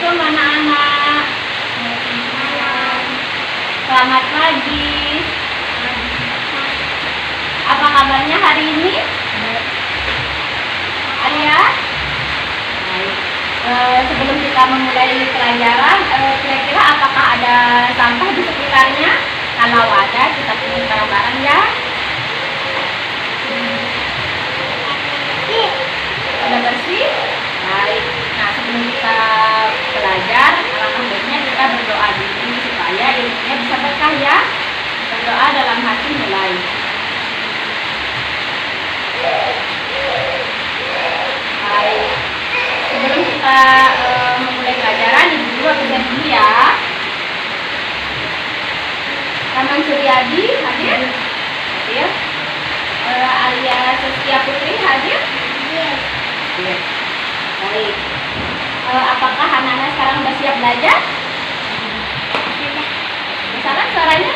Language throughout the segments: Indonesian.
Assalamualaikum anak-anak. Selamat pagi. Apa kabarnya hari ini? Alia? Baik. Sebelum kita memulai pelajaran, kira-kira apakah ada sampah di sekitarnya? Kalau ada, kita pungut bareng-bareng ya. Sudah bersih? Baik. Nah, sebelum kita belajar, alangkah baiknya kita berdoa dulu supaya ilmunya bisa berkah ya. Berdoa dalam hati mulai. Baik. Sebelum kita memulai pelajaran, ibu dulu absen dulu ya. Taman Suryadi hadir? Hadir. Alia Saskia Putri hadir? Hadir. Baik. Apakah anak-anak sekarang sudah siap belajar? Bisa kan suaranya?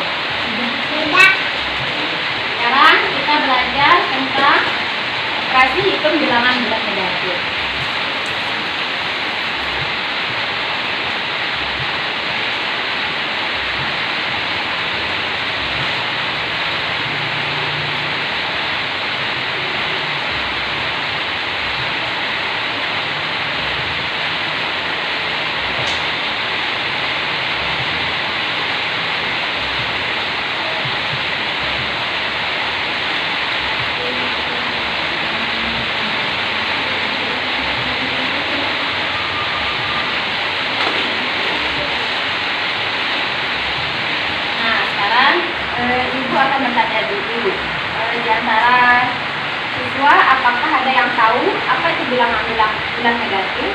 Sudah. Sekarang kita belajar tentang operasi hitung bilangan bulat negatif. Ibu akan bertanya dulu di antara siswa, apakah ada yang tahu apa itu bilangan bulat negatif?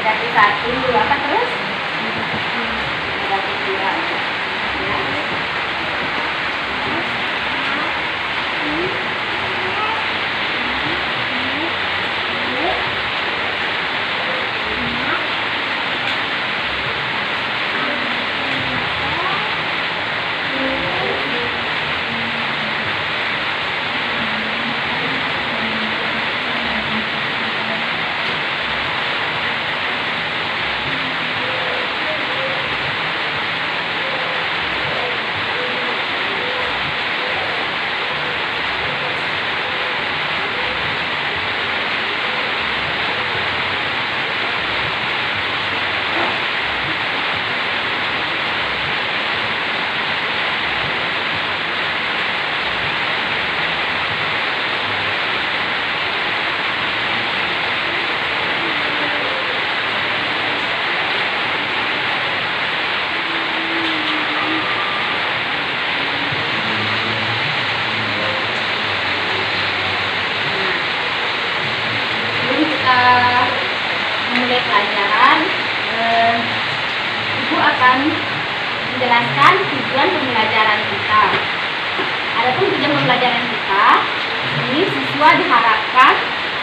Negatif 1, apa terus? Negatif 2 ya. Memulai pelajaran, Ibu akan menjelaskan tujuan pembelajaran kita. Adapun tujuan pembelajaran kita, ini siswa diharapkan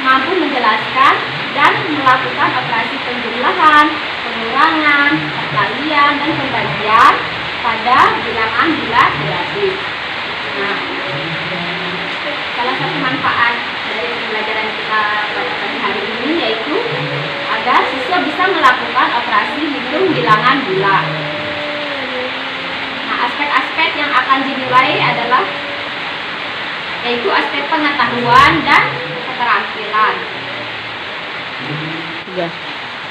mampu menjelaskan dan melakukan operasi penjumlahan, pengurangan, perkalian, dan pembagian pada bilangan bulat negatif. Nah, salah satu manfaat dari pembelajaran kita pada pagi hari ini yaitu agar siswa bisa melakukan operasi hitung bilangan bulat. Nah, aspek-aspek yang akan dinilai adalah yaitu aspek pengetahuan dan keterampilan. Ya.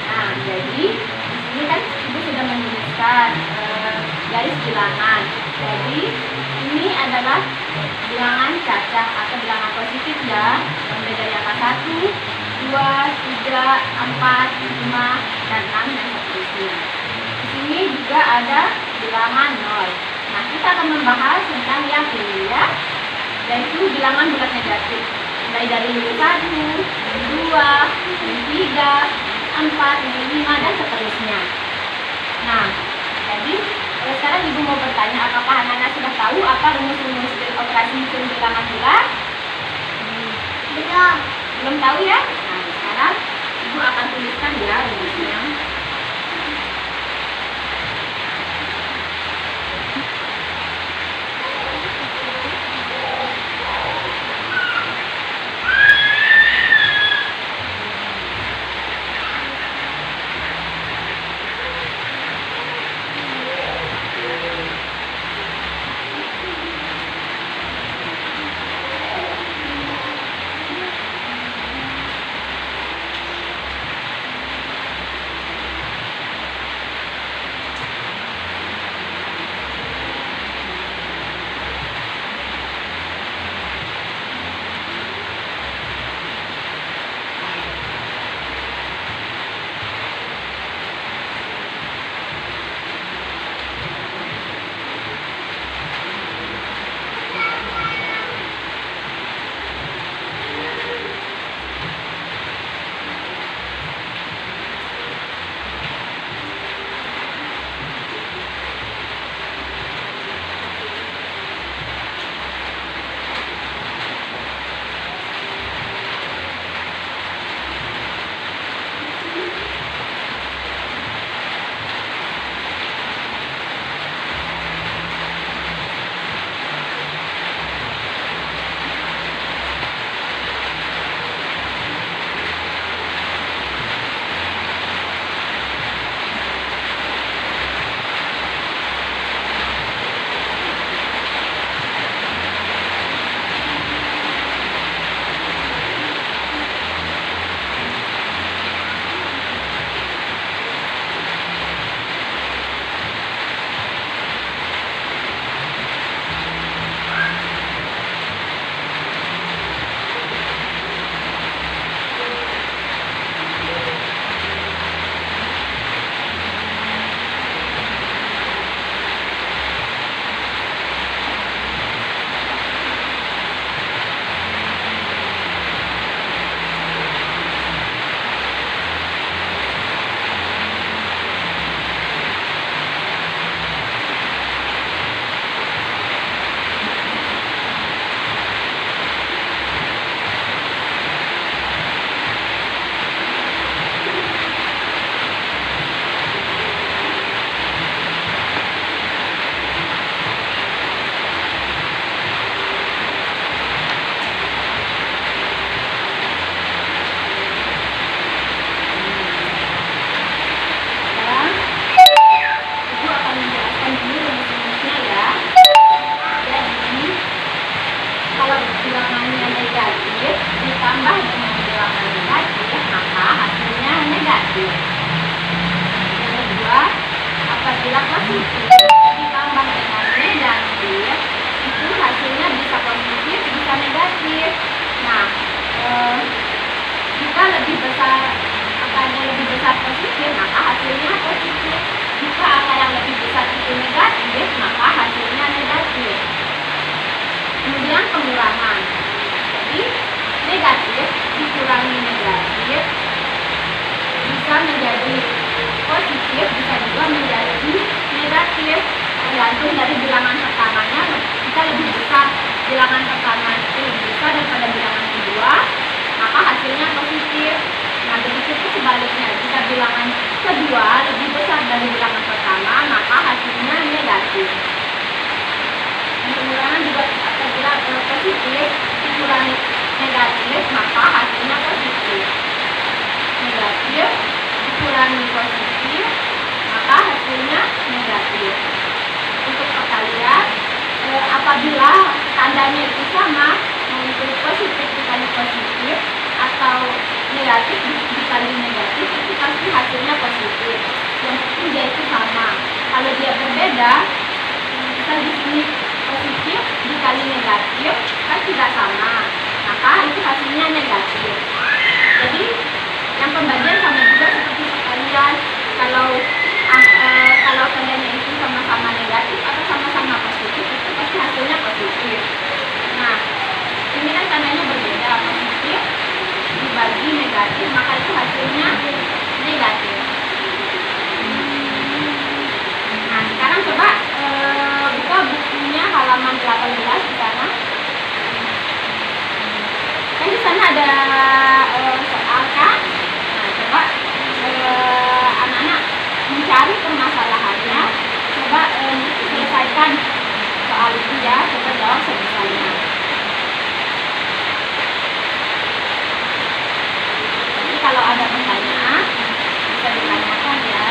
Nah, jadi ini kan Ibu sudah menuliskan garis bilangan. Jadi ini adalah bilangan cacah atau bilangan positif ya, mulai dari angka 1, 2, 3, 4, 5, dan 6 dan seterusnya. Di sini juga ada bilangan 0. Nah, kita akan membahas tentang yang ini ya, yaitu bilangan bulat negatif. Mulai dari 1, 2, 3, 4, 5, dan seterusnya. Nah, jadi sekarang Ibu mau bertanya, apakah anak-anak sudah tahu apa rumus-rumus operasi hitung bilangan bulat? Belum tahu ya? Nah, sekarang Ibu akan tuliskan ya rumusnya. positif, maka hasilnya positif. Jika angka yang lebih besar itu negatif, maka hasilnya negatif. Kemudian pengurangan. Jadi negatif dikurangi negatif bisa menjadi positif, bisa juga menjadi negatif, tergantung dari bilangan pertamanya. Jika lebih besar bilangan pertama itu lebih besar daripada bilangan kedua, maka hasilnya positif. Nah, begitu pun sebaliknya, jika bilangan kedua lebih besar dari bilangan pertama, maka hasilnya negatif. Dan pengurangan juga apabila positif dikurangi negatif, maka hasilnya positif. Negatif dikurangi positif, maka hasilnya negatif. Untuk perkalian, apabila tandanya itu sama, yaitu positif dikali positif atau negatif dikali negatif, itu pasti hasilnya positif. Yang penting dia itu sama. Kalau dia berbeda, misal di sini positif dikali negatif kan tidak sama, maka itu hasilnya negatif. Jadi yang pembagian sama juga seperti perkalian. Kalau tandanya itu sama-sama negatif atau sama-sama positif, itu pasti hasilnya positif. Nah, ini kan tandanya berbeda, positif dibagi negatif, maka itu hasilnya negatif. Nah, sekarang coba buka bukunya halaman 18 di sana. Kan di sana ada soal kan? Nah, coba anak-anak mencari permasalahannya. Coba selesaikan soal itu ya. Coba jawab sebisanya. Jadi kalau ada pertanyaan bisa ditanyakan ya.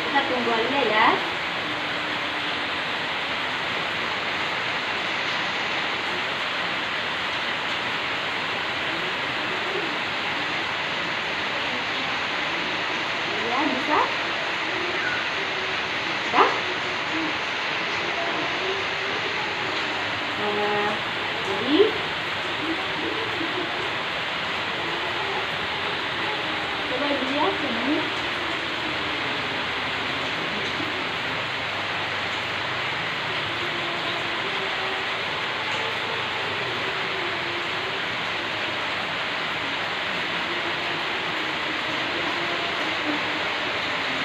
Kita tunggu aja ya. Ya, bisa? Sudah? Jadi coba dilihat ini.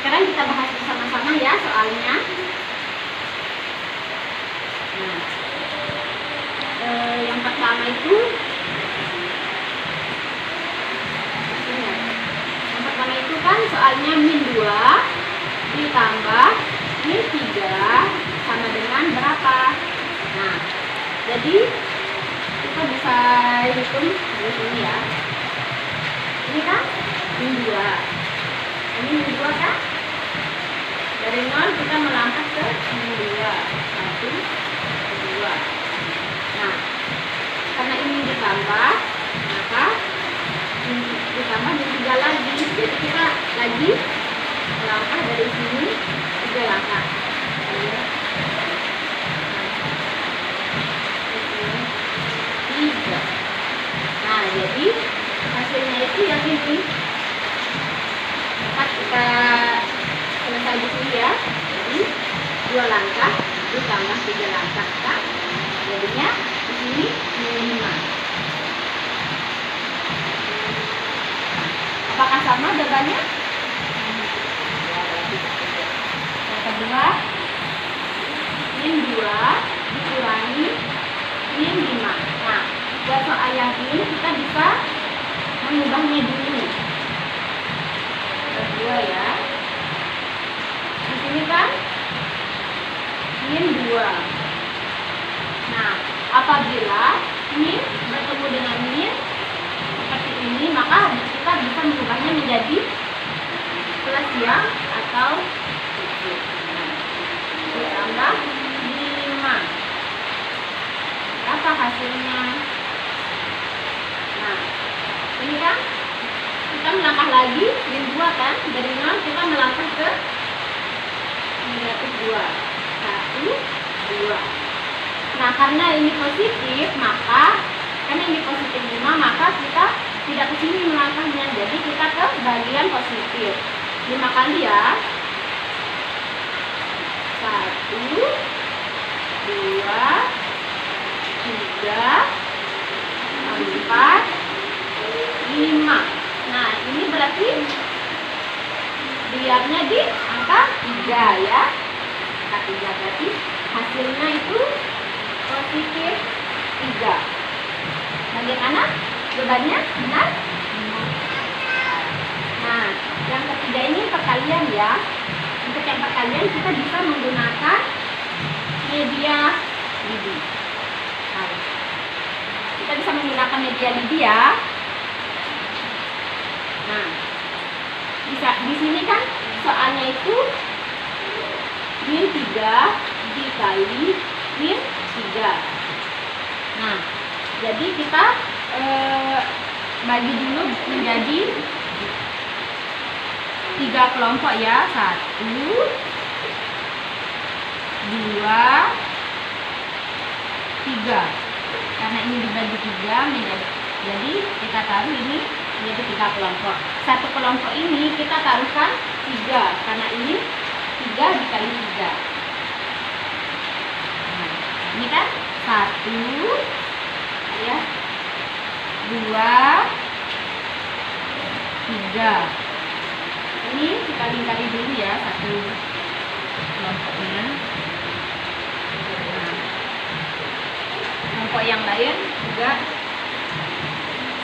Sekarang kita bahas bersama-sama ya soalnya. Nah, yang pertama itu kan soalnya min 2 ditambah min 3 sama dengan berapa? Nah, jadi kita bisa hitung dari sini ya. Ini kan min 2. Ini min 2 kan? Dari 0 kita melangkah ke min 2. 1, 2. Nah, karena ini ditambah, maka ditambah min 3 lagi. Jadi kita lagi melangkah dari sini 3 langkah. 3. Nah, jadi hasilnya itu yang ini. Maka kita selesai di sini ya. Jadi 2 langkah ditambah 3 langkah kan? Jadinya di sini min 5. Apakah sama jawabannya? Yang kedua, min 2 dikurangi min 5. Nah, buat soal yang ini kita bisa mengubahnya dulu. Kedua ya. Di sini kan min 2. Nah, apabila min bertemu dengan min seperti ini, maka kita bisa mengubahnya menjadi plus ya atau ditambah 5. Apa hasilnya? melangkah lagi, min 2 kan? Dari 0 kita melangkah ke negatif 2. 1, 2. Nah, karena ini positif, karena ini positif 5, maka kita tidak ke sini melangkahnya. Jadi kita ke bagian positif. 5 kali ya. 1, 2, 3, 4, 5. Nah, ini berarti biarnya di angka 3 ya. Angka 3 berarti hasilnya itu positif 3. Bagaimana? Jawabannya benar? Nah, yang ketiga ini perkalian ya. Untuk yang perkalian kita bisa menggunakan media Lidi. Nah, kita bisa menggunakan media Lidi ya. Nah, bisa di sini kan soalnya itu min 3 dikali min 3. Nah, jadi kita bagi dulu menjadi 3 kelompok ya. 1, 2, 3. Karena ini dibagi 3 jadi kita taruh ini menjadi 3 kelompok. Satu kelompok ini kita taruhkan 3 karena ini 3 dikali 3. Nah, ini kan 1 ya, 2, 3. Ini kita lingkari dulu ya satu kelompoknya. Nah, kelompok yang lain juga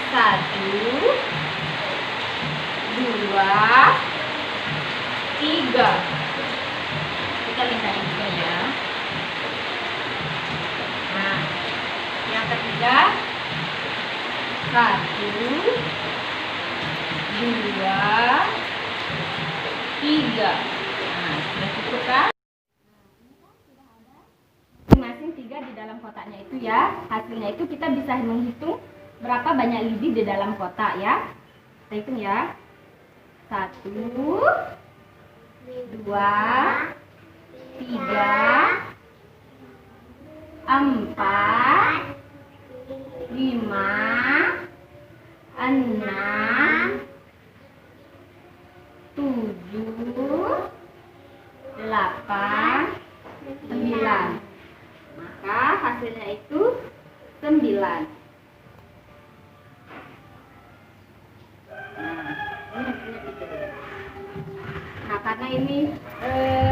1, 2, 3. Kita lingkari juga ya. Nah, yang ketiga 1, 2, 3. Nah, sudah cukup kan? Masing-masing 3 di dalam kotaknya itu ya. Hasilnya itu kita bisa menghitung berapa banyak lidi di dalam kotak ya. Kita hitung ya. 1, 2, 3, 4, 5, 6, 7, 8, 9. Maka hasilnya itu 9. Nah, karena ini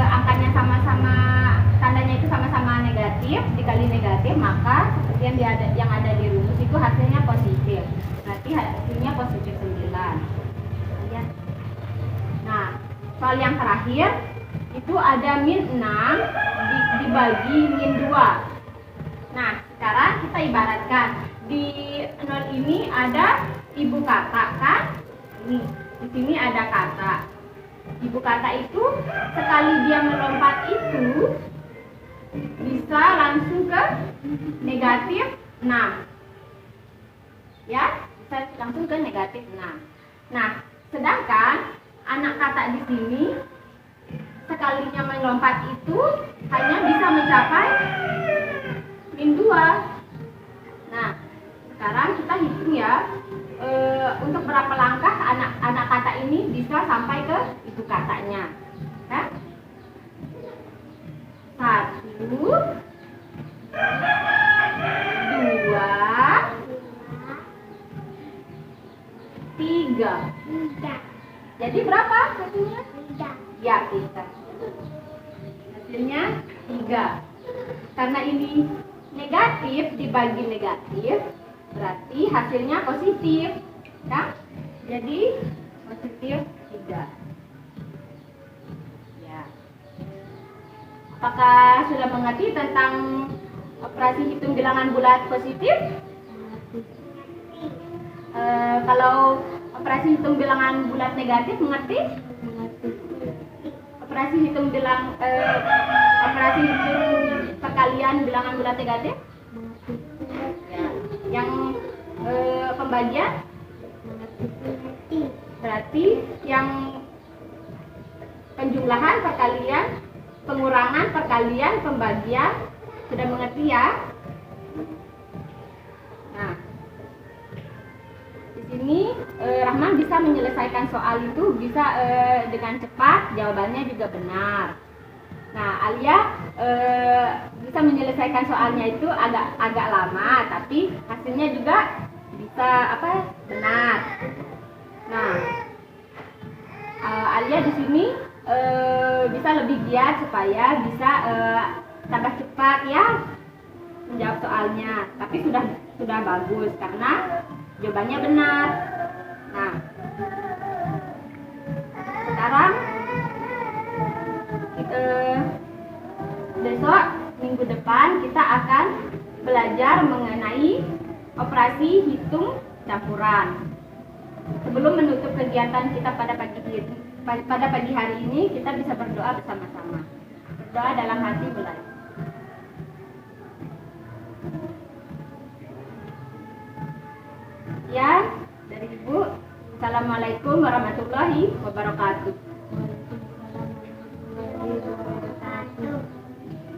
angkanya sama-sama, tandanya itu sama-sama negatif, dikali negatif, maka seperti yang ada di rumus itu hasilnya positif. Berarti hasilnya positif 9. Ya. Nah, soal yang terakhir itu ada min 6 dibagi min 2. Nah, sekarang kita ibaratkan di 0 ini ada ibu kata kan? Ini, di sini ada kata. Ibu kata itu sekali dia melompat itu bisa langsung ke negatif 6. Ya, bisa langsung ke negatif 6. Nah, sedangkan anak kata di sini sekalinya melompat itu hanya bisa mencapai min 2. Nah, sekarang kita hitung ya, untuk berapa langkah anak kata ini bisa sampai ke ibu katanya. Ya? 1, 2, 3. Jadi berapa hasilnya? 3. Ya, kita. Hasilnya 3. Karena ini negatif dibagi negatif, berarti hasilnya positif. Kan? Jadi positif 3. Ya. Apakah sudah mengerti tentang operasi hitung bilangan bulat positif? Kalau operasi hitung bilangan bulat negatif mengerti? Operasi hitung operasi hitung perkalian bilangan bulat negatif? Ya. Yang pembagian? Berarti yang penjumlahan, perkalian, pengurangan, perkalian, pembagian, sudah mengerti ya? Nah, di sini Rahman bisa menyelesaikan soal itu bisa dengan cepat, jawabannya juga benar. Nah, Alia bisa menyelesaikan soalnya itu agak lama, tapi hasilnya juga bisa benar. Nah, Alia di sini bisa lebih giat supaya bisa tambah cepat ya menjawab soalnya. Tapi sudah bagus karena jawabannya benar. Nah, sekarang besok minggu depan kita akan belajar mengenai operasi hitung campuran. Sebelum menutup kegiatan kita pada pagi hari ini, kita bisa berdoa bersama-sama. Berdoa dalam hati mulai. Ya, dari Ibu. Assalamualaikum warahmatullahi wabarakatuh.